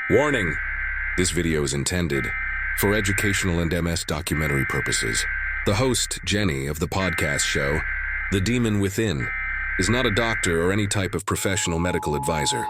Warning! This video is intended for educational and MS documentary purposes. The host, Jenny, of the podcast show, The Demon Within, is not a doctor or any type of professional medical advisor.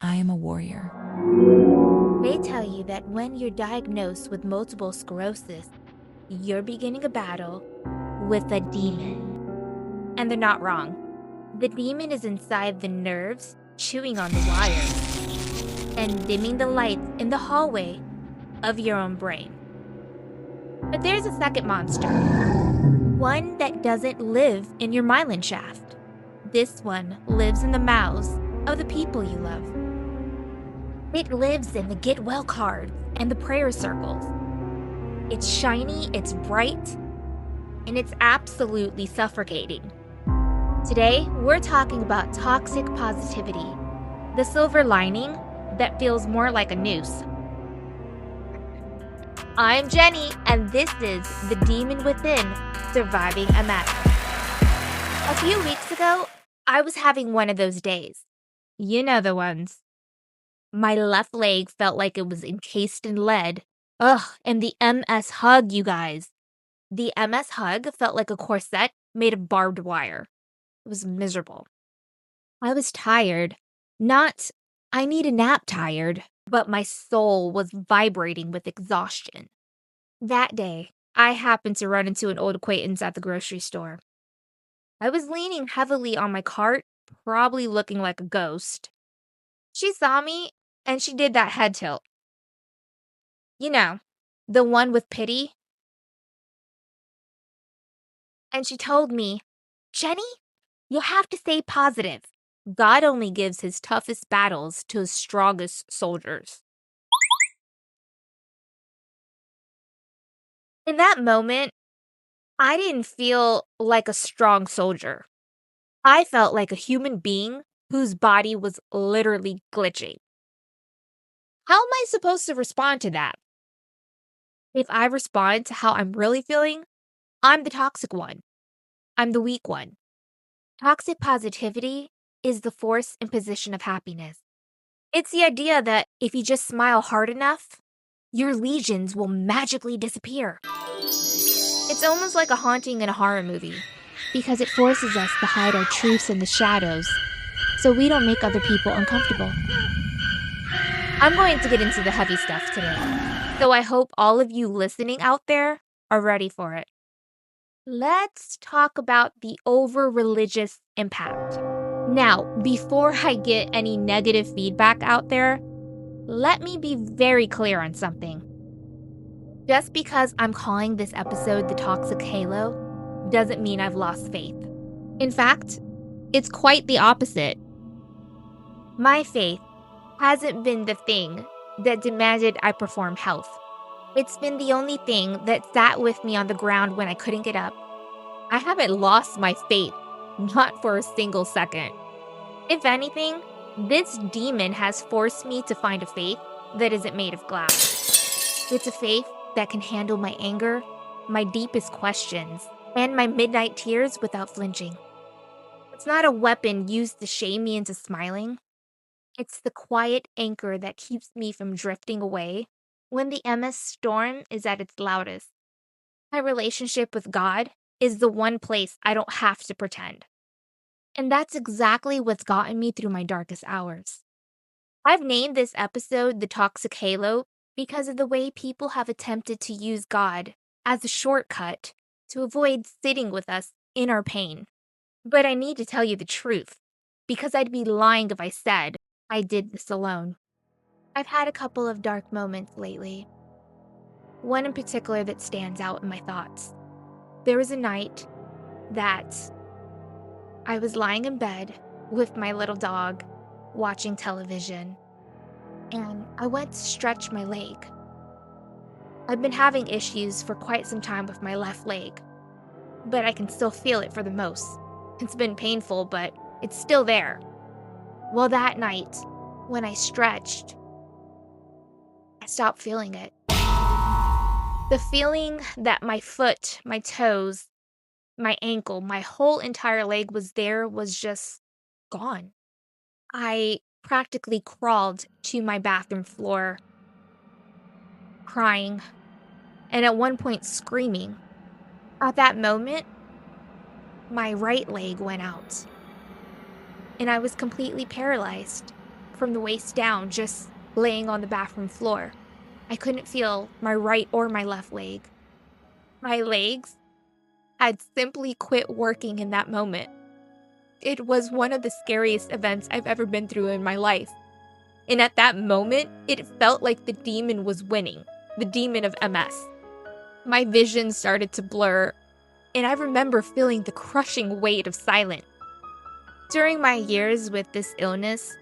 I am a warrior. They tell you that when you're diagnosed with multiple sclerosis, you're beginning a battle with a demon. And they're not wrong. The demon is inside the nerves, chewing on the wires, and dimming the lights in the hallway of your own brain. But there's a second monster. One that doesn't live in your myelin shaft. This one lives in the mouths of the people you love. It lives in the get well cards and the prayer circles. It's shiny, it's bright, and it's absolutely suffocating. Today, we're talking about toxic positivity, the silver lining that feels more like a noose. I'm Jenny, and this is The Demon Within, Surviving a MS. A few weeks ago, I was having one of those days. You know the ones. My left leg felt like it was encased in lead. Ugh, and the MS hug, you guys. The MS hug felt like a corset made of barbed wire. It was miserable. I was tired. Not, I need a nap tired, but my soul was vibrating with exhaustion. That day, I happened to run into an old acquaintance at the grocery store. I was leaning heavily on my cart, probably looking like a ghost. She saw me, and she did that head tilt. You know, the one with pity. And she told me, Jenny, you'll have to stay positive. God only gives his toughest battles to his strongest soldiers. In that moment, I didn't feel like a strong soldier. I felt like a human being whose body was literally glitching. How am I supposed to respond to that? If I respond to how I'm really feeling, I'm the toxic one. I'm the weak one. Toxic positivity is the force and position of happiness. It's the idea that if you just smile hard enough, your lesions will magically disappear. It's almost like a haunting in a horror movie, because it forces us to hide our truths in the shadows so we don't make other people uncomfortable. I'm going to get into the heavy stuff today, so I hope all of you listening out there are ready for it. Let's talk about the over-religious impact. Now, before I get any negative feedback out there, let me be very clear on something. Just because I'm calling this episode The Toxic Halo doesn't mean I've lost faith. In fact, it's quite the opposite. My faith hasn't been the thing that demanded I perform health. It's been the only thing that sat with me on the ground when I couldn't get up. I haven't lost my faith, not for a single second. If anything, this demon has forced me to find a faith that isn't made of glass. It's a faith that can handle my anger, my deepest questions, and my midnight tears without flinching. It's not a weapon used to shame me into smiling. It's the quiet anchor that keeps me from drifting away when the MS storm is at its loudest. My relationship with God is the one place I don't have to pretend. And that's exactly what's gotten me through my darkest hours. I've named this episode The Toxic Halo because of the way people have attempted to use God as a shortcut to avoid sitting with us in our pain. But I need to tell you the truth, because I'd be lying if I said I did this alone. I've had a couple of dark moments lately. One in particular that stands out in my thoughts. There was a night that I was lying in bed with my little dog, watching television, and I went to stretch my leg. I've been having issues for quite some time with my left leg, but I can still feel it for the most. It's been painful, but it's still there. Well, that night, when I stretched, I stopped feeling it. The feeling that my foot, my toes, my ankle, my whole entire leg was there was just gone. I practically crawled to my bathroom floor, crying, and at one point screaming. At that moment, my right leg went out, and I was completely paralyzed from the waist down, just laying on the bathroom floor. I couldn't feel my right or my left leg. My legs had simply quit working in that moment. It was one of the scariest events I've ever been through in my life. And at that moment, it felt like the demon was winning, the demon of MS. My vision started to blur, and I remember feeling the crushing weight of silence. During my years with this illness,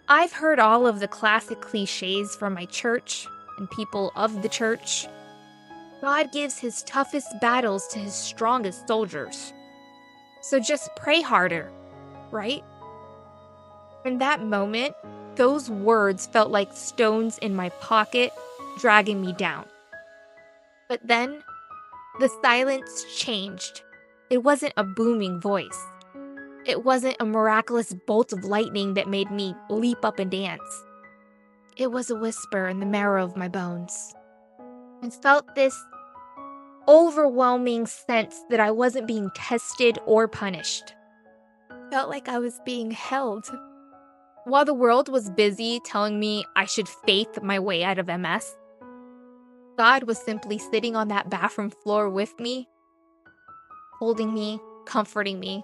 I've heard all of the classic cliches from my church and people of the church. God gives his toughest battles to his strongest soldiers. So just pray harder, right? In that moment, those words felt like stones in my pocket, dragging me down. But then, the silence changed. It wasn't a booming voice. It wasn't a miraculous bolt of lightning that made me leap up and dance. It was a whisper in the marrow of my bones. I felt this overwhelming sense that I wasn't being tested or punished. Felt like I was being held. While the world was busy telling me I should faith my way out of MS, God was simply sitting on that bathroom floor with me, holding me, comforting me.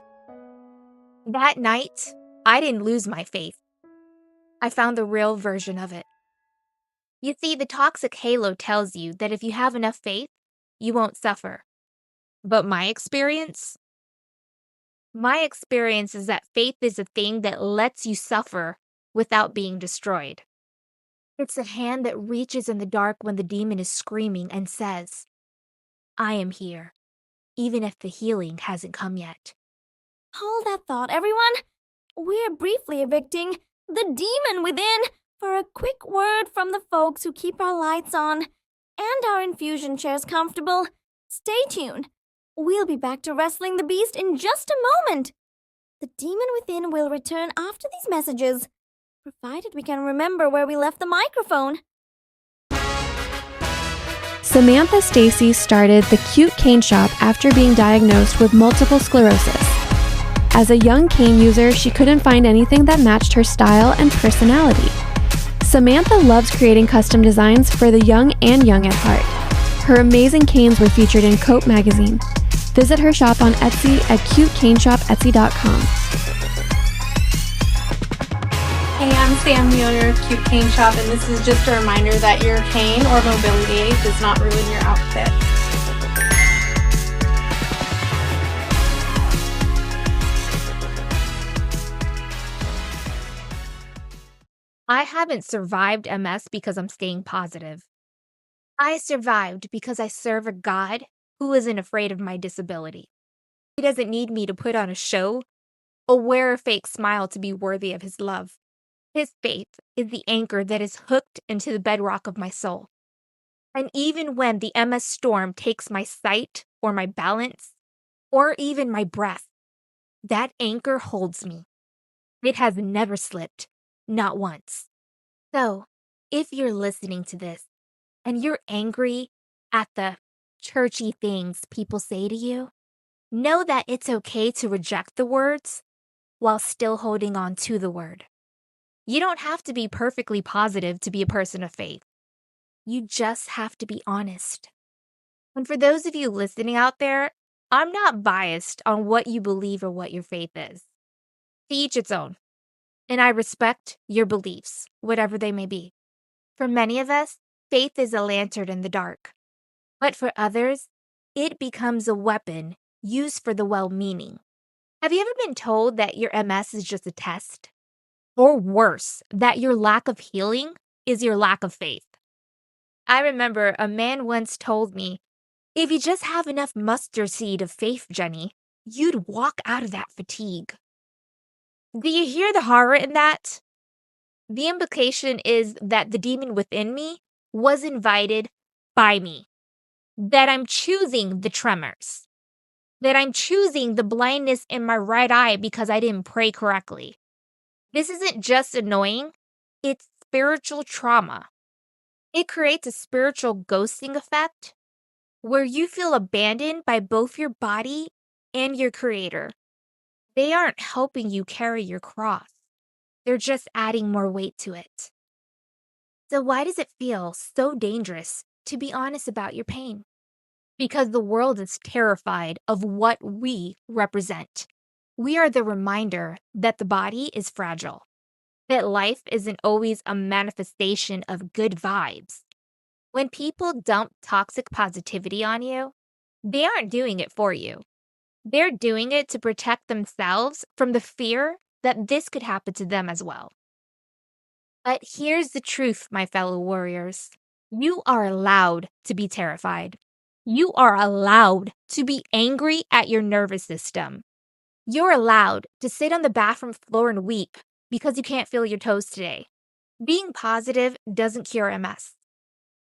That night, I didn't lose my faith. I found the real version of it. You see, the toxic halo tells you that if you have enough faith, you won't suffer. But my experience is that faith is a thing that lets you suffer without being destroyed. It's a hand that reaches in the dark when the demon is screaming and says, I am here, even if the healing hasn't come yet. Hold that thought, everyone. We're briefly evicting the demon within for a quick word from the folks who keep our lights on and our infusion chairs comfortable. Stay tuned. We'll be back to wrestling the beast in just a moment. The demon within will return after these messages, provided we can remember where we left the microphone. Samantha Stacy started the Cute Cane Shop after being diagnosed with multiple sclerosis. As a young cane user, she couldn't find anything that matched her style and personality. Samantha loves creating custom designs for the young and young at heart. Her amazing canes were featured in Cope magazine. Visit her shop on Etsy at cutecaneshopetsy.com. Hey, I'm Sam, the owner of Cute Cane Shop, and this is just a reminder that your cane or mobility aid does not ruin your outfit. I haven't survived MS because I'm staying positive. I survived because I serve a God who isn't afraid of my disability. He doesn't need me to put on a show or wear a fake smile to be worthy of his love. His faith is the anchor that is hooked into the bedrock of my soul. And even when the MS storm takes my sight or my balance or even my breath, that anchor holds me. It has never slipped, not once. So, if you're listening to this and you're angry at the churchy things people say to you, know that it's okay to reject the words while still holding on to the word. You don't have to be perfectly positive to be a person of faith. You just have to be honest. And for those of you listening out there, I'm not biased on what you believe or what your faith is. To each its own. And I respect your beliefs, whatever they may be. For many of us, faith is a lantern in the dark. But for others, it becomes a weapon used for the well-meaning. Have you ever been told that your MS is just a test? Or worse, that your lack of healing is your lack of faith. I remember a man once told me, if you just have enough mustard seed of faith, Jenny, you'd walk out of that fatigue. Do you hear the horror in that? The implication is that the demon within me was invited by me, that I'm choosing the tremors, that I'm choosing the blindness in my right eye because I didn't pray correctly. This isn't just annoying, it's spiritual trauma. It creates a spiritual ghosting effect where you feel abandoned by both your body and your creator. They aren't helping you carry your cross. They're just adding more weight to it. So why does it feel so dangerous to be honest about your pain? Because the world is terrified of what we represent. We are the reminder that the body is fragile, that life isn't always a manifestation of good vibes. When people dump toxic positivity on you, they aren't doing it for you. They're doing it to protect themselves from the fear that this could happen to them as well. But here's the truth, my fellow warriors. You are allowed to be terrified. You are allowed to be angry at your nervous system. You're allowed to sit on the bathroom floor and weep because you can't feel your toes today. Being positive doesn't cure MS.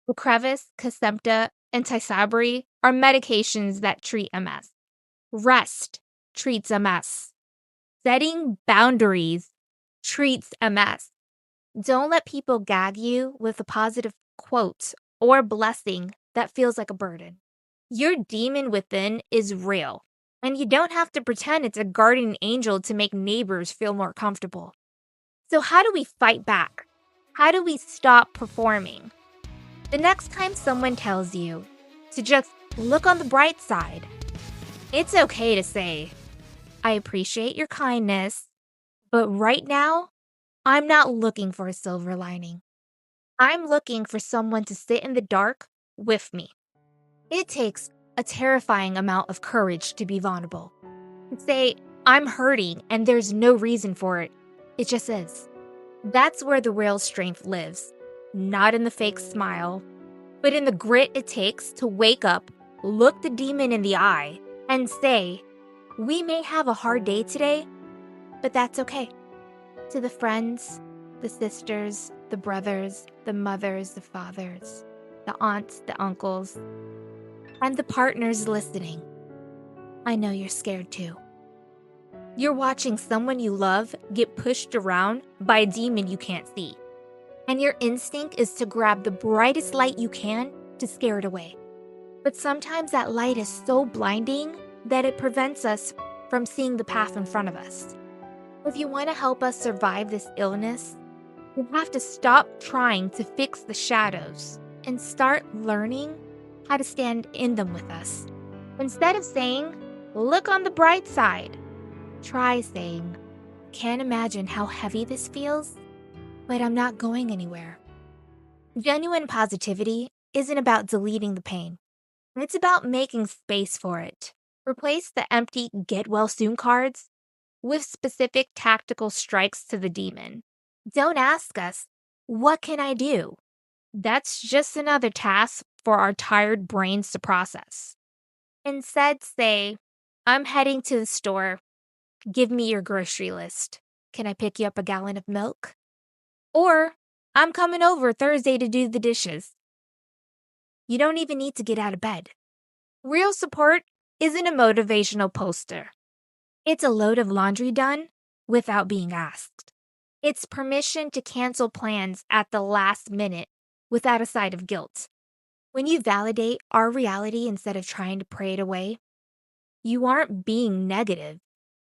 Ocrevus, Kesimpta, and Tysabri are medications that treat MS. Rest treats MS. Setting boundaries treats MS. Don't let people gag you with a positive quote or blessing that feels like a burden. Your demon within is real, and you don't have to pretend it's a guardian angel to make neighbors feel more comfortable. So how do we fight back? How do we stop performing? The next time someone tells you to just look on the bright side, it's okay to say, I appreciate your kindness, but right now, I'm not looking for a silver lining. I'm looking for someone to sit in the dark with me. It takes a terrifying amount of courage to be vulnerable. To say, I'm hurting and there's no reason for it. It just is. That's where the real strength lives. Not in the fake smile, but in the grit it takes to wake up, look the demon in the eye, and say, we may have a hard day today, but that's okay. To the friends, the sisters, the brothers, the mothers, the fathers, the aunts, the uncles, and the partners listening, I know you're scared too. You're watching someone you love get pushed around by a demon you can't see. And your instinct is to grab the brightest light you can to scare it away. But sometimes that light is so blinding that it prevents us from seeing the path in front of us. If you want to help us survive this illness, you have to stop trying to fix the shadows and start learning how to stand in them with us. Instead of saying, look on the bright side, try saying, can't imagine how heavy this feels, but I'm not going anywhere. Genuine positivity isn't about deleting the pain. It's about making space for it. Replace the empty get well soon cards with specific tactical strikes to the demon. Don't ask us, what can I do? That's just another task for our tired brains to process. Instead, say, I'm heading to the store. Give me your grocery list. Can I pick you up a gallon of milk? Or, I'm coming over Thursday to do the dishes. You don't even need to get out of bed. Real support isn't a motivational poster. It's a load of laundry done without being asked. It's permission to cancel plans at the last minute without a side of guilt. When you validate our reality instead of trying to pray it away, you aren't being negative.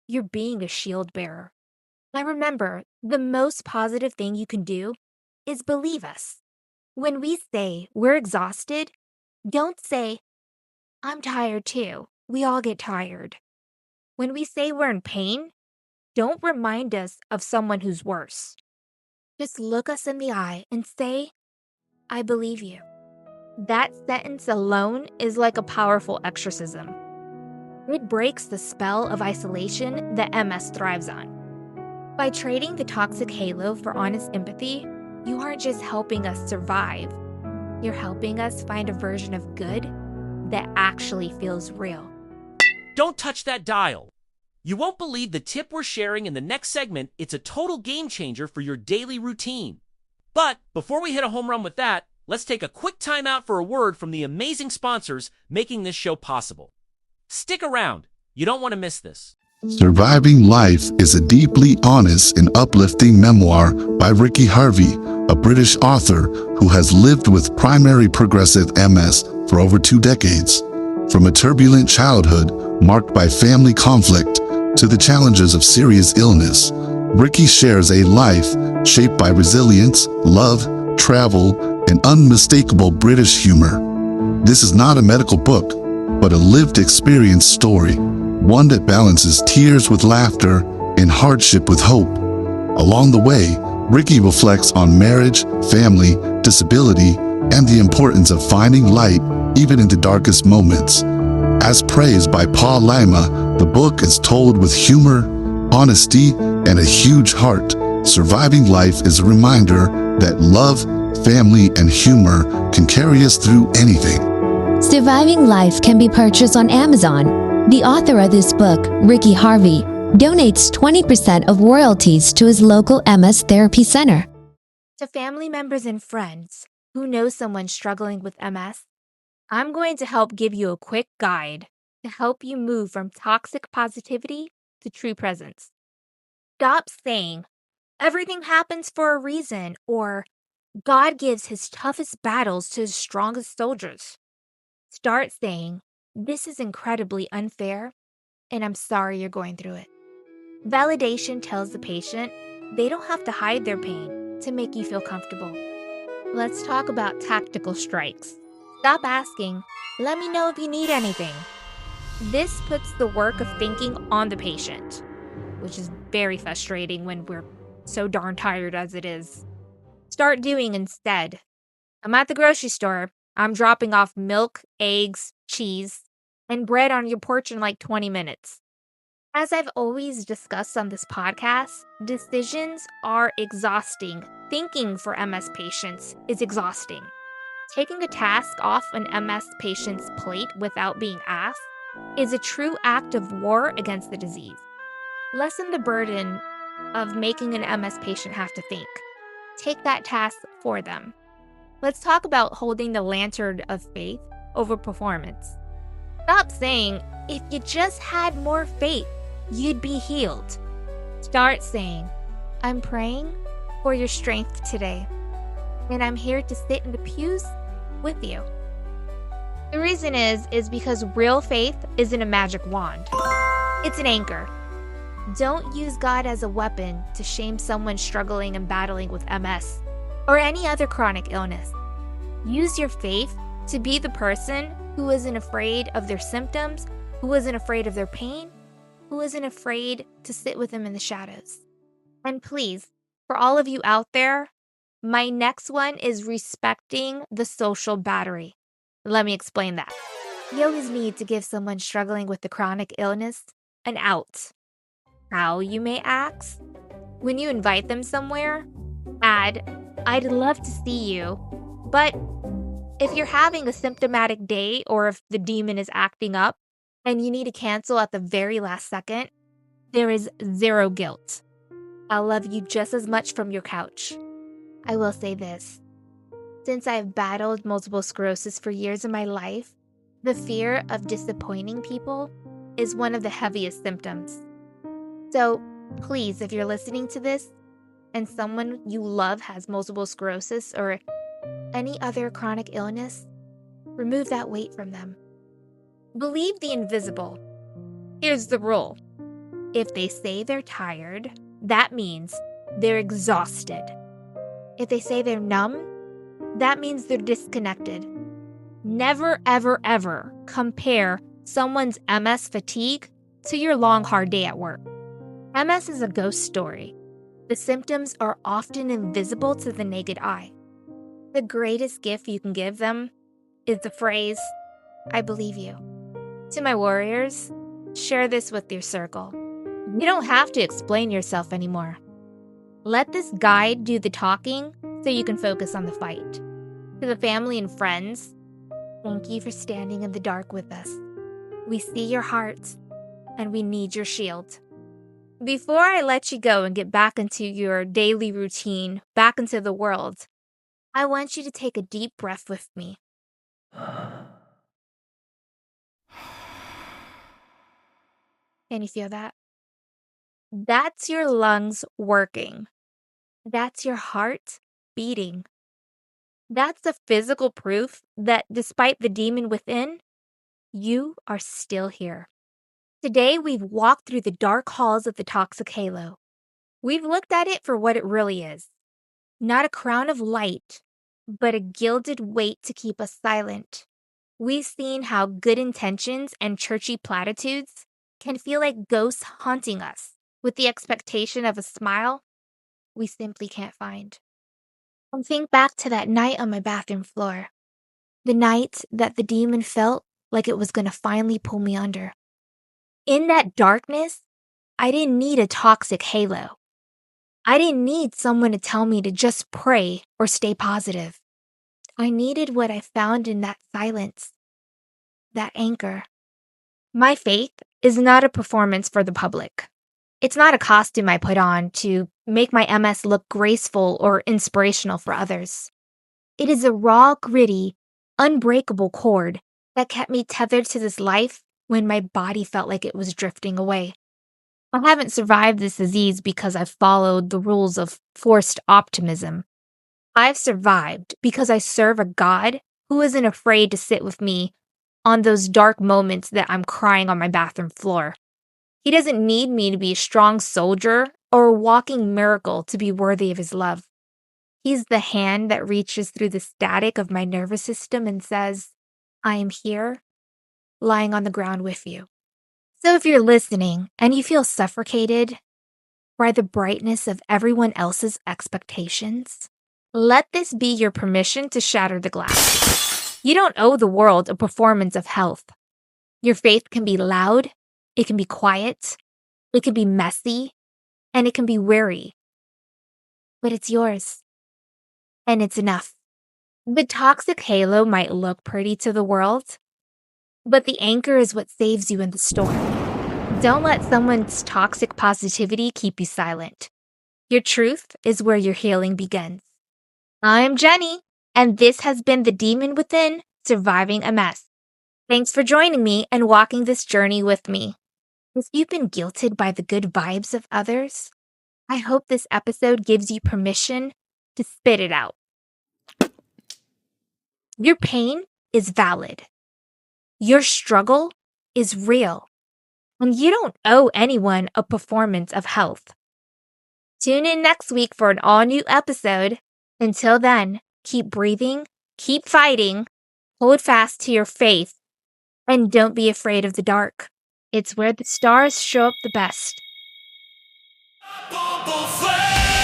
You're being a shield bearer. Now remember, the most positive thing you can do is believe us. When we say we're exhausted, don't say, I'm tired too. We all get tired. When we say we're in pain, don't remind us of someone who's worse. Just look us in the eye and say, I believe you. That sentence alone is like a powerful exorcism. It breaks the spell of isolation that MS thrives on. By trading the toxic halo for honest empathy, you aren't just helping us survive. You're helping us find a version of good that actually feels real. Don't touch that dial. You won't believe the tip we're sharing in the next segment. It's a total game changer for your daily routine. But before we hit a home run with that, let's take a quick time out for a word from the amazing sponsors making this show possible. Stick around. You don't want to miss this. Surviving Life is a deeply honest and uplifting memoir by Ricky Harvey, a British author who has lived with primary progressive MS for over 2 decades. From a turbulent childhood marked by family conflict to the challenges of serious illness, Ricky shares a life shaped by resilience, love, travel, and unmistakable British humor. This is not a medical book, but a lived experience story, one that balances tears with laughter and hardship with hope. Along the way, Ricky reflects on marriage, family, disability, and the importance of finding light even in the darkest moments. As praised by Paul Lima, the book is told with humor, honesty, and a huge heart. Surviving Life is a reminder that love, family, and humor can carry us through anything. Surviving Life can be purchased on Amazon. The author of this book, Ricky Harvey, donates 20% of royalties to his local MS therapy center. To family members and friends who know someone struggling with MS, I'm going to help give you a quick guide to help you move from toxic positivity to true presence. Stop saying, everything happens for a reason, or God gives his toughest battles to his strongest soldiers. Start saying, this is incredibly unfair, and I'm sorry you're going through it. Validation tells the patient they don't have to hide their pain to make you feel comfortable. Let's talk about tactical strikes. Stop asking, let me know if you need anything. This puts the work of thinking on the patient, which is very frustrating when we're so darn tired as it is. Start doing instead. I'm at the grocery store. I'm dropping off milk, eggs, cheese, and bread on your porch in like 20 minutes. As I've always discussed on this podcast, decisions are exhausting. Thinking for MS patients is exhausting. Taking a task off an MS patient's plate without being asked is a true act of war against the disease. Lessen the burden of making an MS patient have to think. Take that task for them. Let's talk about holding the lantern of faith over performance. Stop saying, if you just had more faith, you'd be healed. Start saying, I'm praying for your strength today, and I'm here to sit in the pews with you. The reason is because real faith isn't a magic wand. It's an anchor. Don't use God as a weapon to shame someone struggling and battling with MS or any other chronic illness. Use your faith to be the person who isn't afraid of their symptoms, who isn't afraid of their pain, who isn't afraid to sit with them in the shadows. And please, for all of you out there, my next one is respecting the social battery. Let me explain that. You always need to give someone struggling with a chronic illness an out. How, you may ask? When you invite them somewhere, add, I'd love to see you, but if you're having a symptomatic day or if the demon is acting up and you need to cancel at the very last second, there is zero guilt. I'll love you just as much from your couch. I will say this. Since I've battled multiple sclerosis for years in my life, the fear of disappointing people is one of the heaviest symptoms. So please, if you're listening to this and someone you love has multiple sclerosis or any other chronic illness, remove that weight from them. Believe the invisible. Here's the rule. If they say they're tired, that means they're exhausted. If they say they're numb, that means they're disconnected. Never, ever, ever compare someone's MS fatigue to your long, hard day at work. MS is a ghost story. The symptoms are often invisible to the naked eye. The greatest gift you can give them is the phrase, I believe you. To my warriors, share this with your circle. You don't have to explain yourself anymore. Let this guide do the talking so you can focus on the fight. To the family and friends, thank you for standing in the dark with us. We see your hearts, and we need your shield. Before I let you go and get back into your daily routine, back into the world, I want you to take a deep breath with me. Can you feel that? That's your lungs working. That's your heart beating. That's the physical proof that despite the demon within, you are still here. Today, we've walked through the dark halls of the toxic halo. We've looked at it for what it really is. Not a crown of light, but a gilded weight to keep us silent. We've seen how good intentions and churchy platitudes can feel like ghosts haunting us with the expectation of a smile we simply can't find. And think back to that night on my bathroom floor. The night that the demon felt like it was going to finally pull me under. In that darkness, I didn't need a toxic halo. I didn't need someone to tell me to just pray or stay positive. I needed what I found in that silence, that anchor. My faith is not a performance for the public. It's not a costume I put on to make my MS look graceful or inspirational for others. It is a raw, gritty, unbreakable cord that kept me tethered to this life when my body felt like it was drifting away. I haven't survived this disease because I've followed the rules of forced optimism. I've survived because I serve a God who isn't afraid to sit with me on those dark moments that I'm crying on my bathroom floor. He doesn't need me to be a strong soldier or a walking miracle to be worthy of his love. He's the hand that reaches through the static of my nervous system and says, I am here, lying on the ground with you. So if you're listening and you feel suffocated by the brightness of everyone else's expectations, let this be your permission to shatter the glass. You don't owe the world a performance of health. Your faith can be loud, it can be quiet, it can be messy, and it can be weary. But it's yours. And it's enough. The toxic halo might look pretty to the world, but the anchor is what saves you in the storm. Don't let someone's toxic positivity keep you silent. Your truth is where your healing begins. I'm Jenny, and this has been The Demon Within, Surviving a Mess. Thanks for joining me and walking this journey with me. If you've been guilted by the good vibes of others, I hope this episode gives you permission to spit it out. Your pain is valid. Your struggle is real. And you don't owe anyone a performance of health. Tune in next week for an all-new episode. Until then, keep breathing, keep fighting, hold fast to your faith, and don't be afraid of the dark. It's where the stars show up the best. Unstoppable flame.